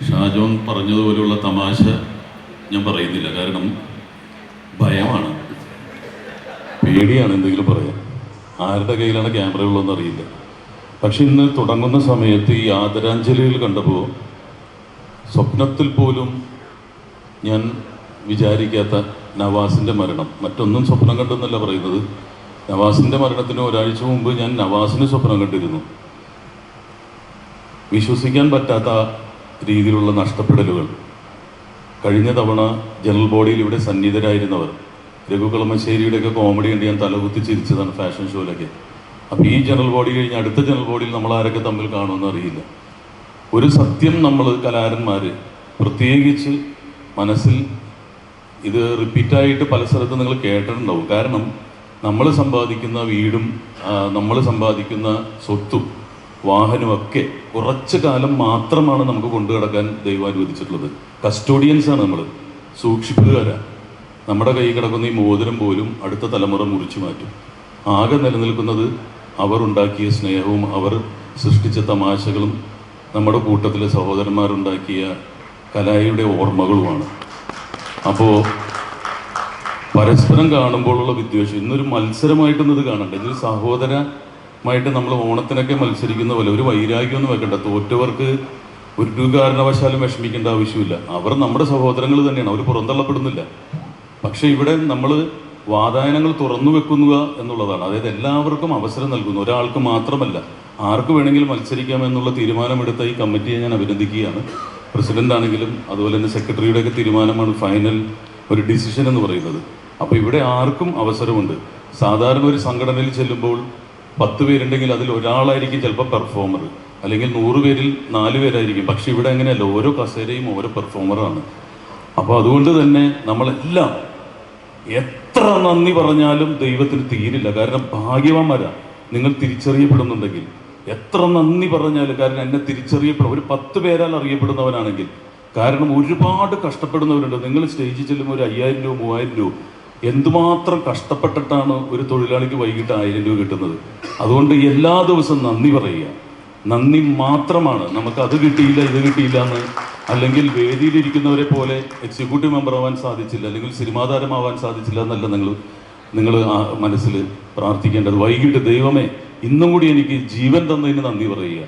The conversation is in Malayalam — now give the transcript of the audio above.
ഷാജോൺ പറഞ്ഞതുപോലെയുള്ള തമാശ ഞാൻ പറയുന്നില്ല, കാരണം ഭയമാണ്, പേടിയാണ് എന്തെങ്കിലും പറയാൻ. ആരുടെ കയ്യിലാണ് ക്യാമറ ഉള്ളതെന്ന് അറിയില്ല. പക്ഷെ ഇന്ന് തുടങ്ങുന്ന സമയത്ത് ഈ ആദരാഞ്ജലികൾ കണ്ടപ്പോൾ സ്വപ്നത്തിൽ പോലും ഞാൻ വിചാരിക്കാത്ത നവാസിൻ്റെ മരണം, മറ്റൊന്നും സ്വപ്നം കണ്ടെന്നല്ല പറയുന്നത്, നവാസിൻ്റെ മരണത്തിന് ഒരാഴ്ച മുമ്പ് ഞാൻ നവാസിന് സ്വപ്നം കണ്ടിരുന്നു. വിശ്വസിക്കാൻ പറ്റാത്ത രീതിയിലുള്ള നഷ്ടപ്പെടലുകൾ. കഴിഞ്ഞ തവണ ജനറൽ ബോഡിയിൽ ഇവിടെ സന്നിധരായിരുന്നവർ, രഘു കളമശ്ശേരിയുടെയൊക്കെ കോമഡി കണ്ട് ഞാൻ തലകുത്തി ചിരിച്ചതാണ് ഫാഷൻ ഷോയിലൊക്കെ. അപ്പോൾ ഈ ജനറൽ ബോഡി കഴിഞ്ഞ് അടുത്ത ജനറൽ ബോഡിയിൽ നമ്മൾ ആരൊക്കെ തമ്മിൽ കാണുമെന്ന് അറിയില്ല. ഒരു സത്യം നമ്മൾ കലാകാരന്മാർ പ്രത്യേകിച്ച് മനസ്സിൽ ഇത് റിപ്പീറ്റായിട്ട് പല സ്ഥലത്തും നിങ്ങൾ കേട്ടിട്ടുണ്ടാവും. കാരണം നമ്മൾ സമ്പാദിക്കുന്ന വീടും നമ്മൾ സമ്പാദിക്കുന്ന സ്വത്തും വാഹനമൊക്കെ കുറച്ച് കാലം മാത്രമാണ് നമുക്ക് കൊണ്ടു കിടക്കാൻ ദൈവം അനുവദിച്ചിട്ടുള്ളത്. കസ്റ്റോഡിയൻസാണ് നമ്മൾ, സൂക്ഷിപ്പുകാരാണ്. നമ്മുടെ കൈ കിടക്കുന്ന ഈ മോതിരം പോലും അടുത്ത തലമുറ മുറിച്ചു മാറ്റും. ആകെ നിലനിൽക്കുന്നത് അവർ ഉണ്ടാക്കിയ സ്നേഹവും അവർ സൃഷ്ടിച്ച തമാശകളും നമ്മുടെ കൂട്ടത്തിലെ സഹോദരന്മാരുണ്ടാക്കിയ കലായുടെ ഓർമ്മകളുമാണ്. അപ്പോൾ പരസ്പരം കാണുമ്പോഴുള്ള വിദ്വേഷം ഇന്നൊരു മത്സരമായിട്ടൊന്നും ഇത് കാണണ്ട. ഇതൊരു സഹോദരമായിട്ട് നമ്മൾ ഓണത്തിനൊക്കെ മത്സരിക്കുന്ന പോലെ ഒരു വൈരാഗ്യമൊന്നും വെക്കണ്ട. തോറ്റവർക്ക് ഒരു കാരണവശാലും വിഷമിക്കേണ്ട ആവശ്യമില്ല. അവർ നമ്മുടെ സഹോദരങ്ങൾ തന്നെയാണ്, അവർ പുറന്തള്ളപ്പെടുന്നില്ല. പക്ഷെ ഇവിടെ നമ്മൾ വാതായനങ്ങൾ തുറന്നു വെക്കുക എന്നുള്ളതാണ്. അതായത് എല്ലാവർക്കും അവസരം നൽകുന്നു, ഒരാൾക്ക് മാത്രമല്ല, ആർക്ക് വേണമെങ്കിലും മത്സരിക്കാമെന്നുള്ള തീരുമാനമെടുത്ത ഈ കമ്മിറ്റിയെ ഞാൻ അഭിനന്ദിക്കുകയാണ്. പ്രസിഡന്റ് ആണെങ്കിലും അതുപോലെ തന്നെ സെക്രട്ടറിയുടെയൊക്കെ തീരുമാനമാണ് ഫൈനൽ ഒരു ഡിസിഷൻ എന്ന് പറയുന്നത്. അപ്പോൾ ഇവിടെ ആർക്കും അവസരമുണ്ട്. സാധാരണ ഒരു സംഘടനയിൽ ചെല്ലുമ്പോൾ 10 പേരുണ്ടെങ്കിൽ അതിൽ ഒരാളായിരിക്കും ചിലപ്പോൾ പെർഫോമർ, അല്ലെങ്കിൽ 100 പേരിൽ 4 പേരായിരിക്കും. പക്ഷെ ഇവിടെ അങ്ങനെയല്ല, ഓരോ കസേരയും ഓരോ പെർഫോമറാണ്. അപ്പോൾ അതുകൊണ്ട് തന്നെ നമ്മളെല്ലാം എത്ര നന്ദി പറഞ്ഞാലും ദൈവത്തിന് തീരില്ല. കാരണം ഭാഗ്യവാന്മാരാണ് നിങ്ങൾ തിരിച്ചറിയപ്പെടുന്നുണ്ടെങ്കിൽ. എത്ര നന്ദി പറഞ്ഞാലും, കാരണം എന്നെ തിരിച്ചറിയപ്പെടും ഒരു 10 പേരാൽ അറിയപ്പെടുന്നവനാണെങ്കിൽ. കാരണം ഒരുപാട് കഷ്ടപ്പെടുന്നവരുണ്ട്. നിങ്ങൾ സ്റ്റേജിൽ ചെല്ലുമ്പോൾ ഒരു 5000 രൂപ 3000 രൂപ എന്തുമാത്രം കഷ്ടപ്പെട്ടിട്ടാണ് ഒരു തൊഴിലാളിക്ക് വൈകിട്ട് 1000 രൂപ കിട്ടുന്നത്. അതുകൊണ്ട് എല്ലാ ദിവസവും നന്ദി പറയുക. നന്ദി മാത്രമാണ്. നമുക്ക് അത് കിട്ടിയില്ല ഇത് കിട്ടിയില്ല എന്ന്, അല്ലെങ്കിൽ വേദിയിലിരിക്കുന്നവരെ പോലെ എക്സിക്യൂട്ടീവ് മെമ്പർ ആവാൻ സാധിച്ചില്ല, അല്ലെങ്കിൽ സിനിമാ താരമാവാൻ സാധിച്ചില്ല എന്നല്ല നിങ്ങൾ മനസ്സിൽ പ്രാർത്ഥിക്കേണ്ടത്. വൈകിട്ട് ദൈവമേ ഇന്നും കൂടി എനിക്ക് ജീവൻ തന്നതിന് നന്ദി പറയുക.